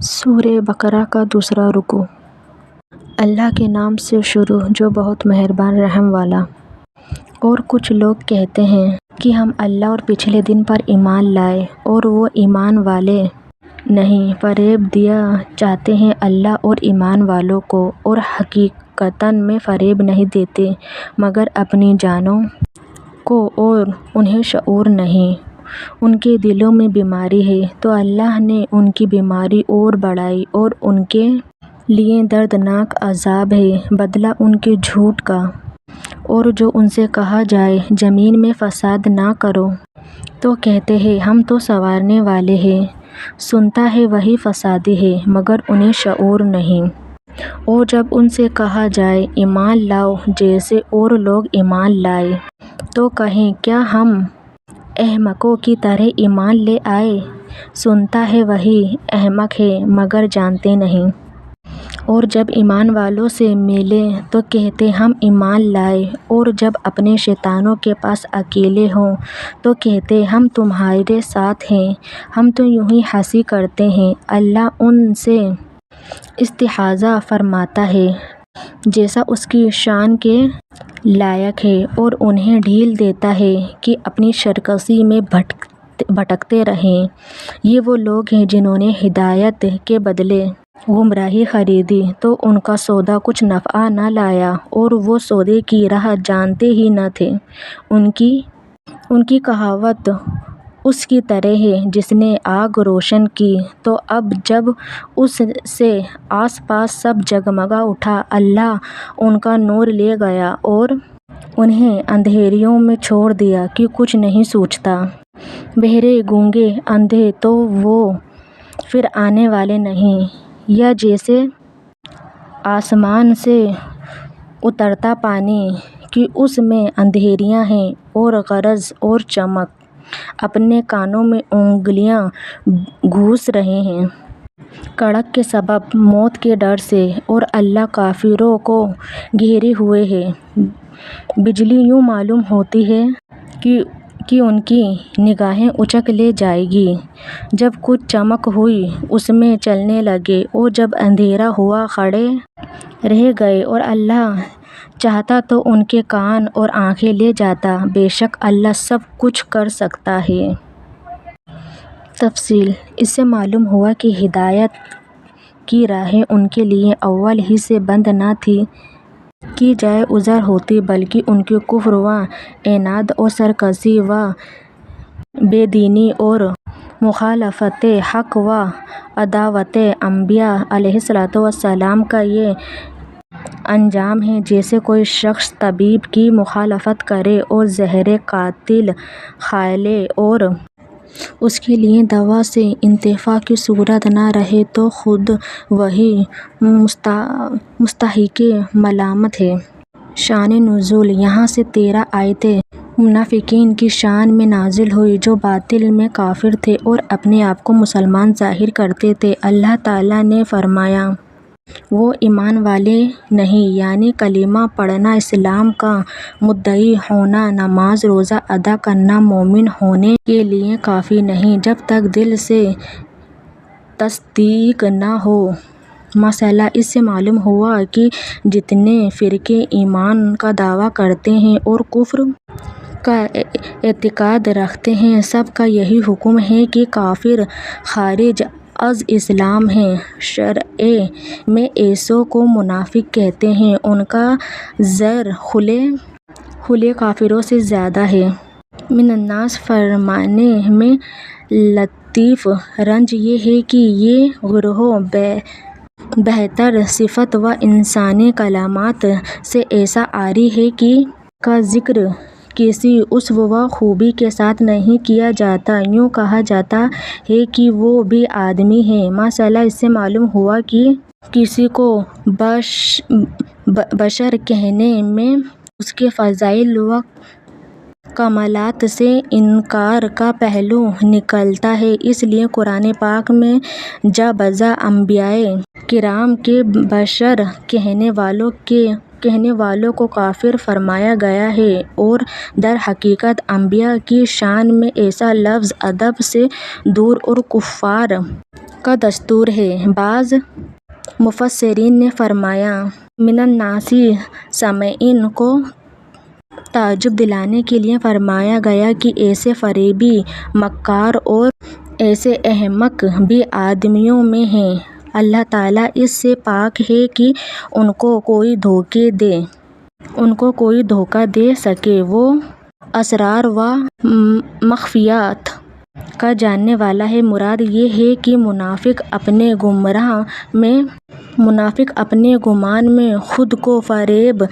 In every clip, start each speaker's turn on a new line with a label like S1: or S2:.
S1: سورہ بقرہ کا دوسرا رکوع۔ اللہ کے نام سے شروع جو بہت مہربان رحم والا۔ اور کچھ لوگ کہتے ہیں کہ ہم اللہ اور پچھلے دن پر ایمان لائے اور وہ ایمان والے نہیں، فریب دیا چاہتے ہیں اللہ اور ایمان والوں کو، اور حقیقتاً میں فریب نہیں دیتے مگر اپنی جانوں کو، اور انہیں شعور نہیں، ان کے دلوں میں بیماری ہے، تو اللہ نے ان کی بیماری اور بڑھائی اور ان کے لیے دردناک عذاب ہے بدلہ ان کے جھوٹ کا۔ اور جو ان سے کہا جائے زمین میں فساد نہ کرو تو کہتے ہیں ہم تو سنوارنے والے ہیں، سنتا ہے وہی فسادی ہے مگر انہیں شعور نہیں۔ اور جب ان سے کہا جائے ایمان لاؤ جیسے اور لوگ ایمان لائے تو کہیں کیا ہم احمقوں کی طرح ایمان لے آئے، سنتا ہے وہی احمق ہے مگر جانتے نہیں۔ اور جب ایمان والوں سے ملیں تو کہتے ہم ایمان لائے، اور جب اپنے شیطانوں کے پاس اکیلے ہوں تو کہتے ہم تمہارے ساتھ ہیں، ہم تو یوں ہی ہنسی کرتے ہیں۔ اللہ ان سے استہزاء فرماتا ہے جیسا اس کی شان کے لائق ہے، اور انہیں ڈھیل دیتا ہے کہ اپنی سرکشی میں بھٹکتے رہیں۔ یہ وہ لوگ ہیں جنہوں نے ہدایت کے بدلے گمراہی خریدی تو ان کا سودا کچھ نفع نہ لایا، اور وہ سودے کی راہ جانتے ہی نہ تھے۔ ان کی کہاوت اس کی طرح ہے جس نے آگ روشن کی تو اب جب اس سے آس پاس سب جگمگا اٹھا، اللہ ان کا نور لے گیا اور انہیں اندھیریوں میں چھوڑ دیا کہ کچھ نہیں سوچتا۔ بہرے، گونگے، اندھے تو وہ پھر آنے والے نہیں، یا جیسے آسمان سے اترتا پانی کہ اس میں اندھیریاں ہیں اور غرض اور چمک، اپنے کانوں میں انگلیاں گھوس رہے ہیں کڑک کے سبب موت کے ڈر سے، اور اللہ کافروں کو گھیرے ہوئے ہے۔ بجلی یوں معلوم ہوتی ہے کہ ان کی نگاہیں اچک لے جائے گی، جب کچھ چمک ہوئی اس میں چلنے لگے، اور جب اندھیرا ہوا کھڑے رہ گئے، اور اللہ چاہتا تو ان کے کان اور آنکھیں لے جاتا، بے شک اللہ سب کچھ کر سکتا ہے۔ تفصیل۔ اس سے معلوم ہوا کہ ہدایت کی راہیں ان کے لیے اول ہی سے بند نہ تھیں کہ جائے عذر ہوتی، بلکہ ان کے کفر و عناد اور سرکشی و بے دینی اور مخالفت حق و عداوت انبیاء علیہ السلام کا یہ انجام ہے۔ جیسے کوئی شخص طبیب کی مخالفت کرے اور زہر قاتل کھا لے اور اس کے لیے دوا سے انتفاع کی صورت نہ رہے تو خود وہی مستحق ملامت ہے۔ شان نزول۔ یہاں سے 13 آیتیں منافقین کی شان میں نازل ہوئیں جو باطن میں کافر تھے اور اپنے آپ کو مسلمان ظاہر کرتے تھے۔ اللہ تعالیٰ نے فرمایا وہ ایمان والے نہیں، یعنی کلمہ پڑھنا، اسلام کا مدعی ہونا، نماز روزہ ادا کرنا مومن ہونے کے لیے کافی نہیں جب تک دل سے تصدیق نہ ہو۔ مثلا اس سے معلوم ہوا کہ جتنے فرقے ایمان کا دعویٰ کرتے ہیں اور کفر کا اعتقاد رکھتے ہیں، سب کا یہی حکم ہے کہ کافر خارج از اسلام ہیں۔ شرع میں ایسوں کو منافق کہتے ہیں، ان کا زر کھلے کافروں سے زیادہ ہے۔ من الناس فرمانے میں لطیف رنج یہ ہے کہ یہ گروہ بہتر صفت و انسانی کلمات سے ایسا عاری ہے کہ کا ذکر کسی عضو و خوبی کے ساتھ نہیں کیا جاتا، یوں کہا جاتا ہے کہ وہ بھی آدمی ہیں۔ مثلا اس سے معلوم ہوا کہ کسی کو بشر کہنے میں اس کے فضائل و کمالات سے انکار کا پہلو نکلتا ہے، اس لیے قرآن پاک میں جا بجا انبیاء کرام کے بشر کہنے والوں کو کافر فرمایا گیا ہے، اور در حقیقت انبیاء کی شان میں ایسا لفظ ادب سے دور اور کفار کا دستور ہے۔ بعض مفسرین نے فرمایا من الناسی سامعین کو تعجب دلانے کے لیے فرمایا گیا کہ ایسے فریبی، مکار اور ایسے احمق بھی آدمیوں میں ہیں۔ اللہ تعالیٰ اس سے پاک ہے کہ ان کو کوئی دھوکہ دے سکے۔ وہ اسرار و مخفیات کا جاننے والا ہے۔ مراد یہ ہے کہ منافق اپنے گمان میں خود کو فریب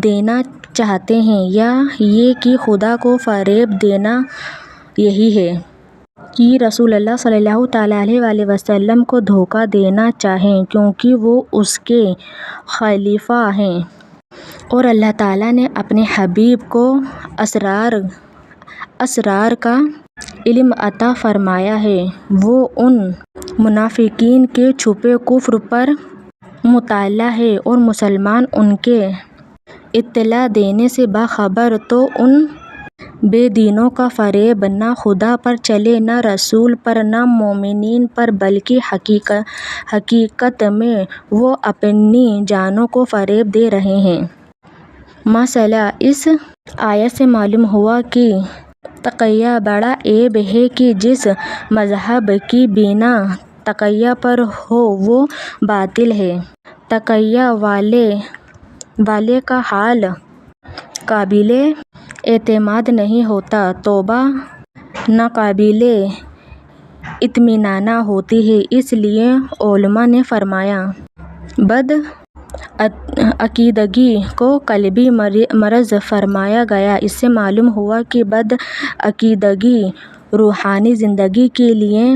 S1: دینا چاہتے ہیں، یا یہ کہ خدا کو فریب دینا یہی ہے کہ رسول اللہ صلی اللہ تعالیٰ علیہ وآلہ وسلم کو دھوکہ دینا چاہیں، کیونکہ وہ اس کے خلیفہ ہیں اور اللہ تعالیٰ نے اپنے حبیب کو اسرار کا علم عطا فرمایا ہے۔ وہ ان منافقین کے چھپے کفر پر مطلع ہے اور مسلمان ان کے اطلاع دینے سے باخبر، تو ان بے دینوں کا فریب نہ خدا پر چلے، نہ رسول پر، نہ مومنین پر، بلکہ حقیقت میں وہ اپنی جانوں کو فریب دے رہے ہیں۔ مثلا اس آیت سے معلوم ہوا کہ تقیہ بڑا عیب ہے کہ جس مذہب کی بنا تقیہ پر ہو وہ باطل ہے۔ تقیہ والے کا حال قابل اعتماد نہیں ہوتا، توبہ ناقابل اطمینان ہوتی ہے۔ اس لیے علماء نے فرمایا بد عقیدگی کو قلبی مرض فرمایا گیا۔ اس سے معلوم ہوا کہ بد عقیدگی روحانی زندگی کے لیے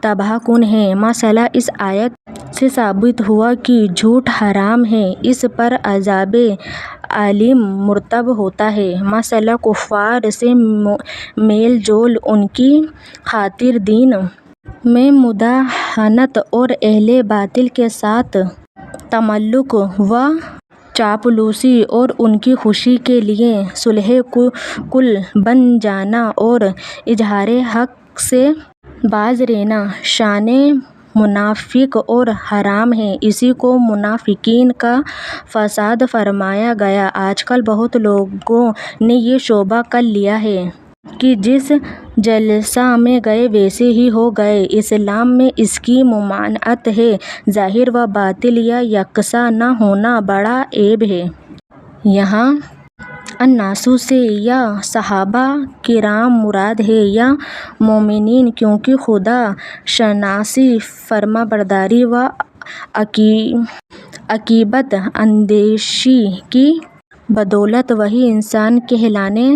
S1: تباہ کن ہے۔ مثلا اس آیت سے ثابت ہوا کہ جھوٹ حرام ہے، اس پر عذاب الیم مرتب ہوتا ہے۔ مثلا کفار سے میل جول، ان کی خاطر دین میں مداہنت اور اہل باطل کے ساتھ تملق و چاپلوسی اور ان کی خوشی کے لیے صلح کل بن جانا اور اظہار حق سے باز رہنا شان منافق اور حرام ہے۔ اسی کو منافقین کا فساد فرمایا گیا۔ آج کل بہت لوگوں نے یہ شبہ کر لیا ہے کہ جس جلسہ میں گئے ویسے ہی ہو گئے۔ اسلام میں اس کی ممانعت ہے۔ ظاہر و باطن کا یکساں نہ ہونا بڑا عیب ہے۔ یہاں الناس سے یا صحابہ کرام مراد ہے یا مومنین، کیونکہ خدا شناسی، فرمانبرداری و عاقبت اندیشی کی بدولت وہی انسان کہلانے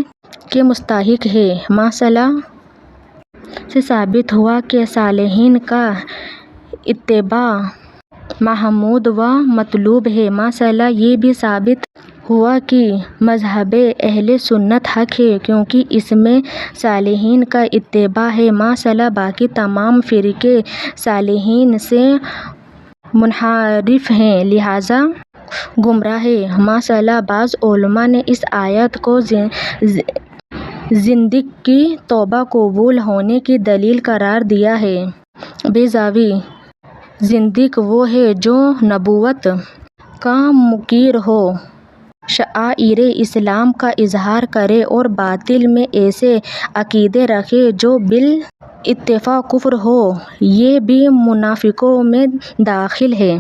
S1: کے مستحق ہے۔ مثلا سے ثابت ہوا کہ صالحین کا اتباع محمود و مطلوب ہے۔ مثلا یہ بھی ثابت ہوا کہ مذہب اہل سنت حق ہے، کیونکہ اس میں صالحین کا اتباع ہے۔ مثلا باقی تمام فرقے صالحین سے منحرف ہیں، لہذا گمراہ ہیں۔ مثلا بعض علماء نے اس آیت کو زندیق کی توبہ قبول ہونے کی دلیل قرار دیا ہے۔ بیضاوی زندیق وہ ہے جو نبوت کا منکر ہو، شعائر اسلام کا اظہار کرے اور باطن میں ایسے عقیدے رکھے جو بالاتفاق کفر ہو، یہ بھی منافقوں میں داخل ہے۔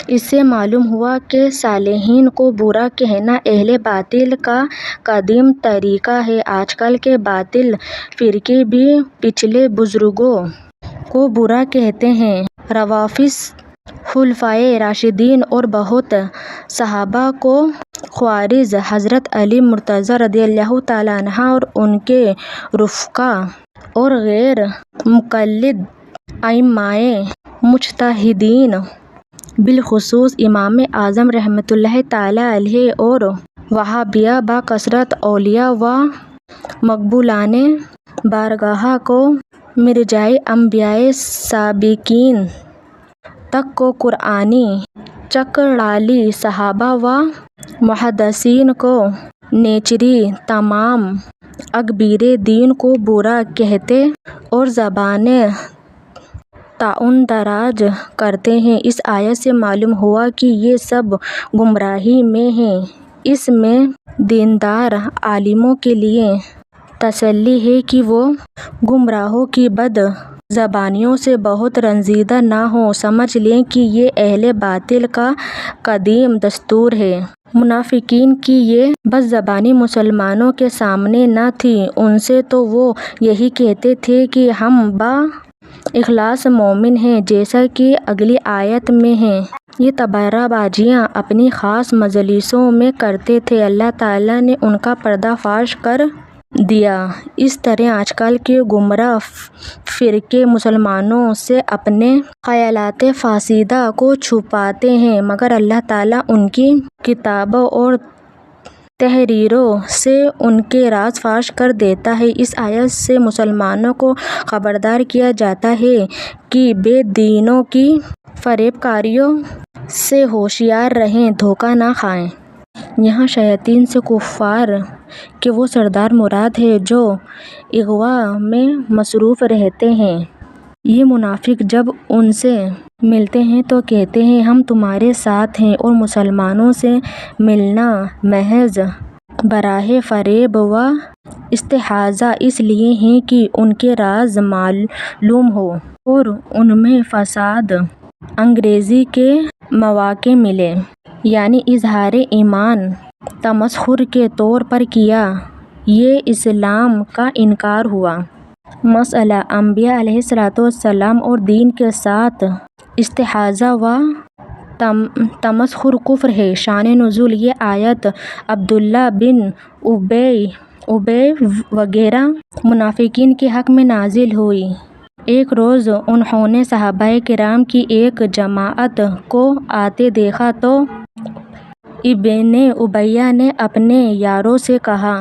S1: اس سے معلوم ہوا کہ صالحین کو برا کہنا اہل باطل کا قدیم طریقہ ہے۔ آج کل کے باطل فرقے بھی پچھلے بزرگوں کو برا کہتے ہیں۔ روافض خلفائے راشدین اور بہت صحابہ کو خوارج، حضرت علی مرتضیٰ رضی اللہ تعالیٰ عنہ اور ان کے رفقا اور غیر مقلد ائمہ مجتہدین، بالخصوص امام اعظم رحمۃ اللہ تعالیٰ علیہ اور وہابیہ بکثرت اولیاء و مقبولان بارگاہ کو مرجع انبیاء سابقین تک کو قرآنی چکڑالی، صحابہ و محدثین کو نیچری، تمام اکابر دین کو برا کہتے اور زبان تعاون دراز کرتے ہیں۔ اس آیت سے معلوم ہوا کہ یہ سب گمراہی میں ہیں۔ اس میں دیندار عالموں کے لیے تسلی ہے کہ وہ گمراہوں کی بد زبانیوں سے بہت رنجیدہ نہ ہوں۔ سمجھ لیں کہ یہ اہل باطل کا قدیم دستور ہے۔ منافقین کی یہ بد زبانی مسلمانوں کے سامنے نہ تھی، ان سے تو وہ یہی کہتے تھے کہ ہم با اخلاص مومن ہیں، جیسا کہ اگلی آیت میں ہے۔ یہ تبرہ بازیاں اپنی خاص مجلسوں میں کرتے تھے، اللہ تعالیٰ نے ان کا پردہ فاش کر دیا۔ اس طرح آج کل کے گمراہ فرقے مسلمانوں سے اپنے خیالات فاسدہ کو چھپاتے ہیں، مگر اللہ تعالیٰ ان کی کتابوں اور تحریروں سے ان کے راز فاش کر دیتا ہے۔ اس آیت سے مسلمانوں کو خبردار کیا جاتا ہے کہ بے دینوں کی فریب کاریوں سے ہوشیار رہیں، دھوکہ نہ کھائیں۔ یہاں شیاطین سے کفار کے وہ سردار مراد ہیں جو اغوا میں مصروف رہتے ہیں۔ یہ منافق جب ان سے ملتے ہیں تو کہتے ہیں ہم تمہارے ساتھ ہیں، اور مسلمانوں سے ملنا محض براہ فریب و استہزاء اس لیے ہے کہ ان کے راز معلوم ہو اور ان میں فساد انگیزی کے مواقع ملیں، یعنی اظہار ایمان تمسخر کے طور پر کیا۔ یہ اسلام کا انکار ہوا۔ مسئلہ انبیاء علیہ السلام اور دین کے ساتھ استہزاء و تمسخر کفر ہے۔ شان نزول یہ آیت عبداللہ بن ابی وغیرہ منافقین کے حق میں نازل ہوئی۔ ایک روز انہوں نے صحابہ کرام کی ایک جماعت کو آتے دیکھا تو ابن ابی نے اپنے یاروں سے کہا،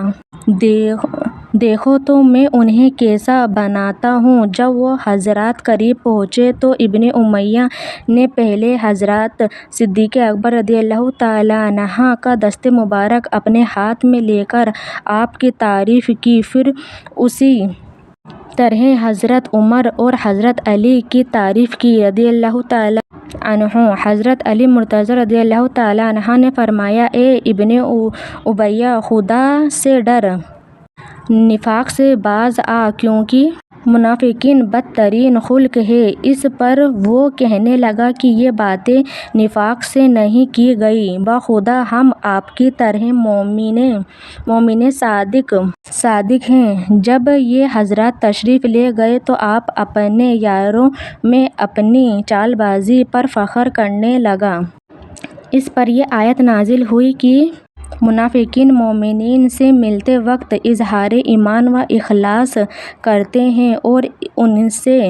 S1: دیکھو تو میں انہیں کیسا بناتا ہوں۔ جب وہ حضرات قریب پہنچے تو ابن امیہ نے پہلے حضرت صدیق اکبر رضی اللہ تعالیٰ عنہ کا دست مبارک اپنے ہاتھ میں لے کر آپ کی تعریف کی، پھر اسی طرح حضرت عمر اور حضرت علی کی تعریف کی رضی اللہ تعالیٰ عنہ۔ حضرت علی مرتضیٰ رضی اللہ تعالیٰ عنہ نے فرمایا، اے ابن ابی، خدا سے ڈر، نفاق سے باز آ، کیونکہ منافقین بدترین خلق ہے۔ اس پر وہ کہنے لگا کہ یہ باتیں نفاق سے نہیں کی گئی، بخدا ہم آپ کی طرح مومن صادق ہیں۔ جب یہ حضرات تشریف لے گئے تو آپ اپنے یاروں میں اپنی چال بازی پر فخر کرنے لگا۔ اس پر یہ آیت نازل ہوئی کہ منافقین مومنین سے ملتے وقت اظہار ایمان و اخلاص کرتے ہیں اور ان سے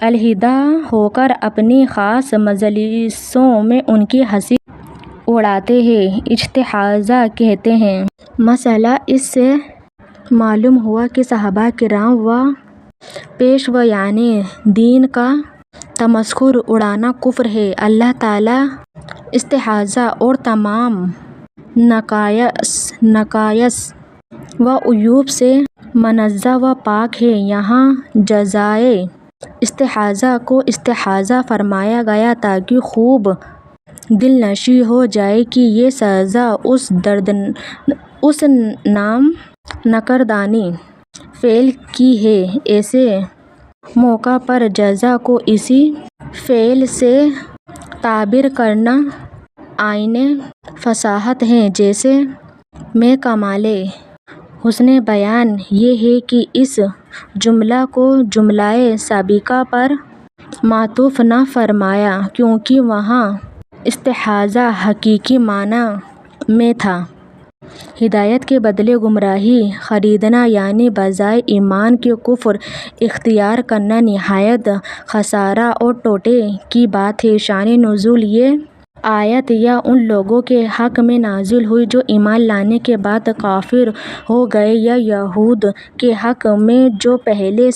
S1: علیحدہ ہو کر اپنی خاص مجلسوں میں ان کی ہنسی اڑاتے ہیں، استہزاء کہتے ہیں۔ مسئلہ اس سے معلوم ہوا کہ صحابہ کرام و پیشوایان دین کا تمسخر اڑانا کفر ہے۔ اللہ تعالیٰ استہزاء اور تمام نقائص و عیوب سے منزہ و پاک ہے۔ یہاں جزائے استہزاء کو استحضاء فرمایا گیا تاکہ خوب دلنشین ہو جائے کہ یہ سزا اس ناکردانی فعل کی ہے۔ ایسے موقع پر جزا کو اسی فعل سے تعبیر کرنا عین فصاحت ہے۔ جیسے میں کمال حسن بیان یہ ہے کہ اس جملہ کو جملہ سابقہ پر معطوف نہ فرمایا، کیونکہ وہاں استہزاء حقیقی معنی میں تھا۔ ہدایت کے بدلے گمراہی خریدنا، یعنی بجائے ایمان کے کفر اختیار کرنا نہایت خسارہ اور ٹوٹے کی بات ہے۔ شان نزول یہ آیت یا ان لوگوں کے حق میں نازل ہوئی جو ایمان لانے کے بعد کافر ہو گئے، یا یہود کے حق میں جو پہلے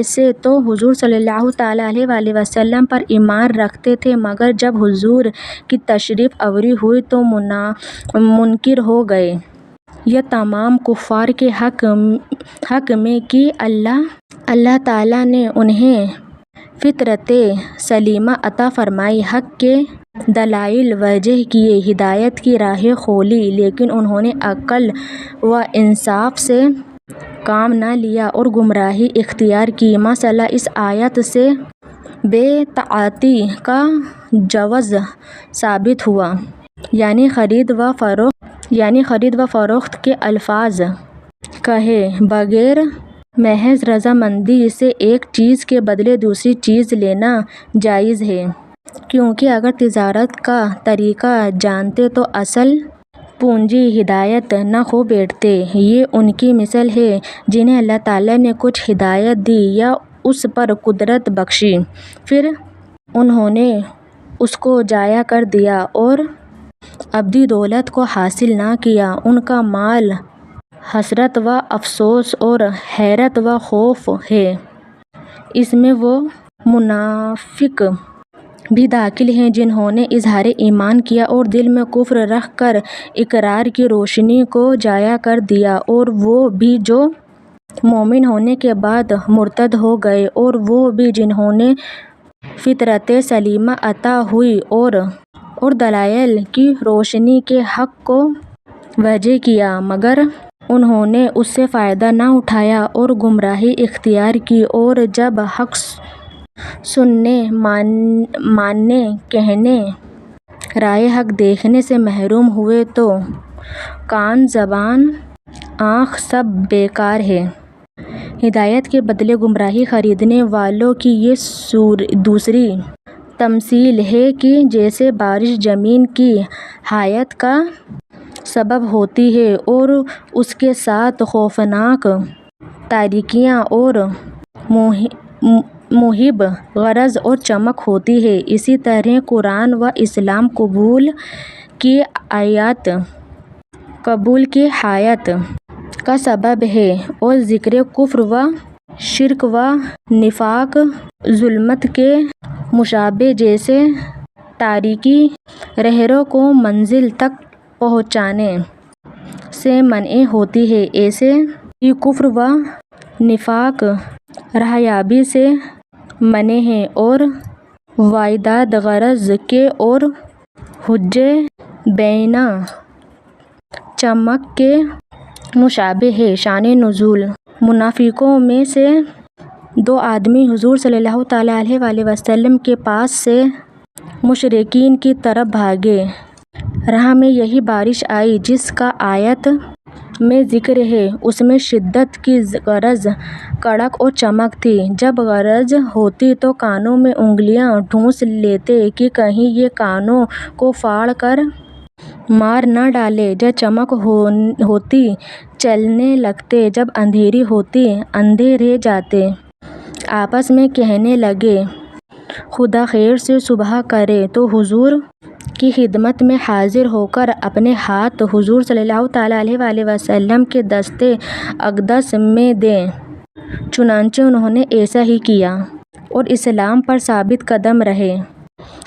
S1: سے تو حضور صلی اللہ تعالیٰ علیہ وآلہ وسلم پر ایمان رکھتے تھے، مگر جب حضور کی تشریف آوری ہوئی تو منکر ہو گئے، یا تمام کفار کے حق میں کہ اللہ تعالیٰ نے انہیں فطرت سلیمہ عطا فرمائی، حق کے دلائل واضح کیے، ہدایت کی راہیں کھولی، لیکن انہوں نے عقل و انصاف سے کام نہ لیا اور گمراہی اختیار کی۔ مسئلہ اس آیت سے بے طاعتی کا جواز ثابت ہوا، یعنی خرید و فروخت کے الفاظ کہے بغیر محض رضامندی سے ایک چیز کے بدلے دوسری چیز لینا جائز ہے، کیونکہ اگر تجارت کا طریقہ جانتے تو اصل پونجی ہدایت نہ کھو بیٹھتے۔ یہ ان کی مثل ہے جنہیں اللہ تعالیٰ نے کچھ ہدایت دی یا اس پر قدرت بخشی، پھر انہوں نے اس کو ضائع کر دیا اور ابدی دولت کو حاصل نہ کیا۔ ان کا مال حسرت و افسوس اور حیرت و خوف ہے۔ اس میں وہ منافق بھی داخل ہیں جنہوں نے اظہار ایمان کیا اور دل میں کفر رکھ کر اقرار کی روشنی کو ضائع کر دیا، اور وہ بھی جو مومن ہونے کے بعد مرتد ہو گئے، اور وہ بھی جنہوں نے فطرت سلیمہ عطا ہوئی اور دلائل کی روشنی کے حق کو واضح کیا، مگر انہوں نے اس سے فائدہ نہ اٹھایا اور گمراہی اختیار کی، اور جب حق سننے، ماننے، کہنے، رائے حق دیکھنے سے محروم ہوئے تو کان، زبان، آنکھ سب بیکار ہے۔ ہدایت کے بدلے گمراہی خریدنے والوں کی یہ دوسری تمثیل ہے کہ جیسے بارش زمین کی حیات کا سبب ہوتی ہے اور اس کے ساتھ خوفناک تاریکیاں اور محب غرض اور چمک ہوتی ہے، اسی طرح قرآن و اسلام قبول کی حیات کا سبب ہے، اور ذکر کفر و شرک و نفاق، ظلمت کے مشابہ جیسے تاریکی رہرو کو منزل تک پہنچانے سے منع ہوتی ہے، ایسے ہی کفر و نفاق راہیابی سے منع ہے، اور واحدات غرض کے اور حجّہ بینہ چمک کے مشابہ ہے۔ شان نزول: منافقوں میں سے دو آدمی حضور صلی اللہ تعالیٰ علیہ وآلہ وسلم کے پاس سے مشرکین کی طرف بھاگے۔ راہ میں یہی بارش آئی جس کا آیت میں ذکر ہے، اس میں شدت کی غرض، کڑک اور چمک تھی۔ جب غرض ہوتی تو کانوں میں انگلیاں ٹھونس لیتے کہ کہیں یہ کانوں کو پھاڑ کر مار نہ ڈالے، جب چمک ہوتی چلنے لگتے، جب اندھیری ہوتی اندھے رہ جاتے۔ آپس میں کہنے لگے خدا خیر سے صبح کرے تو حضور کی خدمت میں حاضر ہو کر اپنے ہاتھ حضور صلی اللہ تعالیٰ علیہ وآلہ وسلم کے دست اقدس میں دیں۔ چنانچہ انہوں نے ایسا ہی کیا اور اسلام پر ثابت قدم رہے۔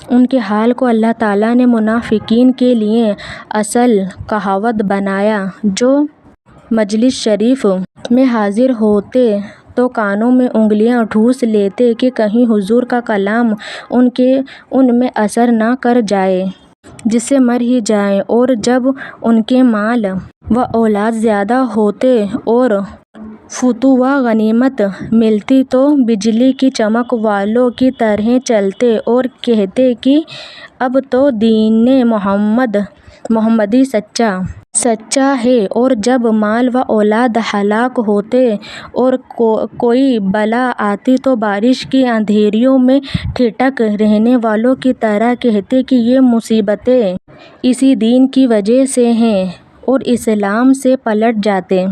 S1: ان کے حال کو اللہ تعالیٰ نے منافقین کے لیے اصل کہاوت بنایا۔ جو مجلس شریف میں حاضر ہوتے تو کانوں میں انگلیاں ٹھونس لیتے کہ کہیں حضور کا کلام ان میں اثر نہ کر جائے، جس سے مر ہی جائیں، اور جب ان کے مال و اولاد زیادہ ہوتے اور فتح و غنیمت ملتی تو بجلی کی چمک والوں کی طرح چلتے اور کہتے کہ اب تو دین محمدی سچا ہے، اور جب مال و اولاد ہلاک ہوتے اور کوئی بلا آتی تو بارش کی اندھیریوں میں ٹھٹک رہنے والوں کی طرح کہتے کہ یہ مصیبتیں اسی دین کی وجہ سے ہیں، اور اسلام سے پلٹ جاتے۔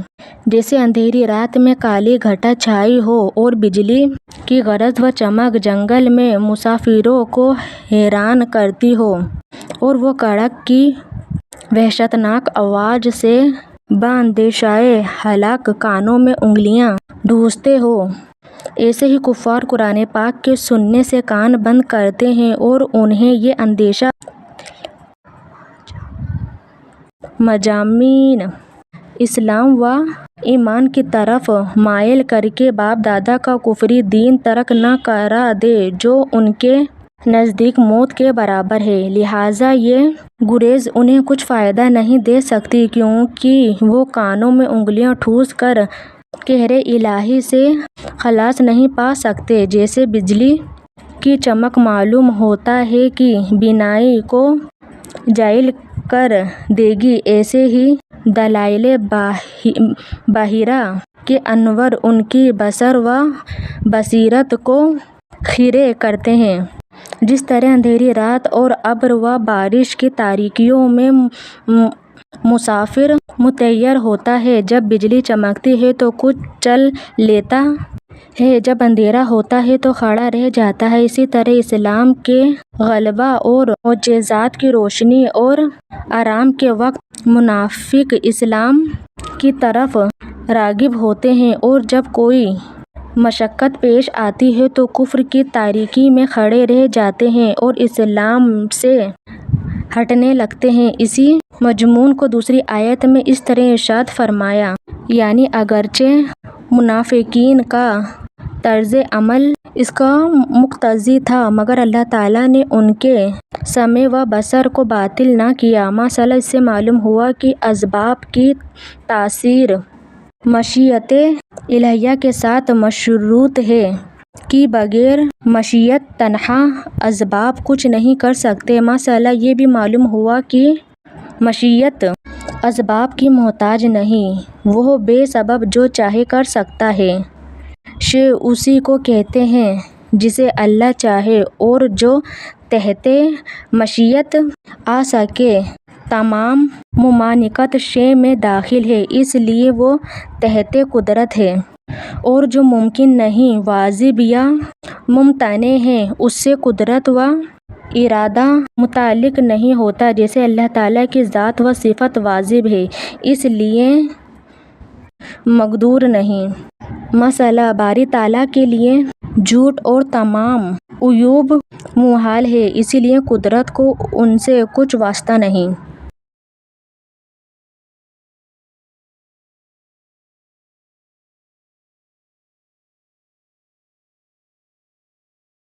S1: جیسے اندھیری رات میں کالی گھٹا چھائی ہو اور بجلی کی غرض و چمک جنگل میں مسافروں کو حیران کرتی ہو، اور وہ کڑک کی وحشتناک آواز سے باندیشہ ہلاک کانوں میں انگلیاں ٹھونستے ہوں، ایسے ہی کفار قرآن پاک کے سننے سے کان بند کرتے ہیں، اور انہیں یہ اندیشہ مضامین اسلام و ایمان کی طرف مائل کر کے باپ دادا کا کفری دین ترک نہ کرا دے جو ان کے نزدیک موت کے برابر ہے، لہٰذا یہ گریز انہیں کچھ فائدہ نہیں دے سکتی، کیونکہ وہ کانوں میں انگلیاں ٹھوس کر قہر الہی سے خلاص نہیں پا سکتے۔ جیسے بجلی کی چمک معلوم ہوتا ہے کہ بینائی کو جائل کر دے گی، ایسے ہی دلائل باہرہ کے انوار ان کی بصر و بصیرت کو خیرہ کرتے ہیں۔ جس طرح اندھیری رات اور ابر و بارش کی تاریکیوں میں مسافر متحیر ہوتا ہے، جب بجلی چمکتی ہے تو کچھ چل لیتا ہے، جب اندھیرا ہوتا ہے تو کھڑا رہ جاتا ہے، اسی طرح اسلام کے غلبہ اور معجزات کی روشنی اور آرام کے وقت منافق اسلام کی طرف راغب ہوتے ہیں، اور جب کوئی مشقت پیش آتی ہے تو کفر کی تاریکی میں کھڑے رہ جاتے ہیں اور اسلام سے ہٹنے لگتے ہیں۔ اسی مضمون کو دوسری آیت میں اس طرح ارشاد فرمایا، یعنی اگرچہ منافقین کا طرز عمل اس کا مقتضی تھا، مگر اللہ تعالیٰ نے ان کے سمع و بصر کو باطل نہ کیا۔ مثلا اس سے معلوم ہوا کہ اسباب کی تاثیر مشیت الہیہ کے ساتھ مشروط ہے کہ بغیر مشیت تنہا اسباب کچھ نہیں کر سکتے۔ مثلا یہ بھی معلوم ہوا کہ مشیت اسباب کی محتاج نہیں، وہ بے سبب جو چاہے کر سکتا ہے۔ شے اسی کو کہتے ہیں جسے اللہ چاہے، اور جو تحت مشیت آ سکے تمام ممانعت شے میں داخل ہے، اس لیے وہ تحت قدرت ہے، اور جو ممکن نہیں، واجب یا ممتنع ہے، اس سے قدرت و ارادہ متعلق نہیں ہوتا۔ جیسے اللہ تعالیٰ کی ذات و صفت واجب ہے، اس لیے مقدور نہیں۔ مثلا باری تعالیٰ کے لیے جھوٹ اور تمام عیوب محال ہے، اس لیے قدرت کو ان سے کچھ واسطہ نہیں۔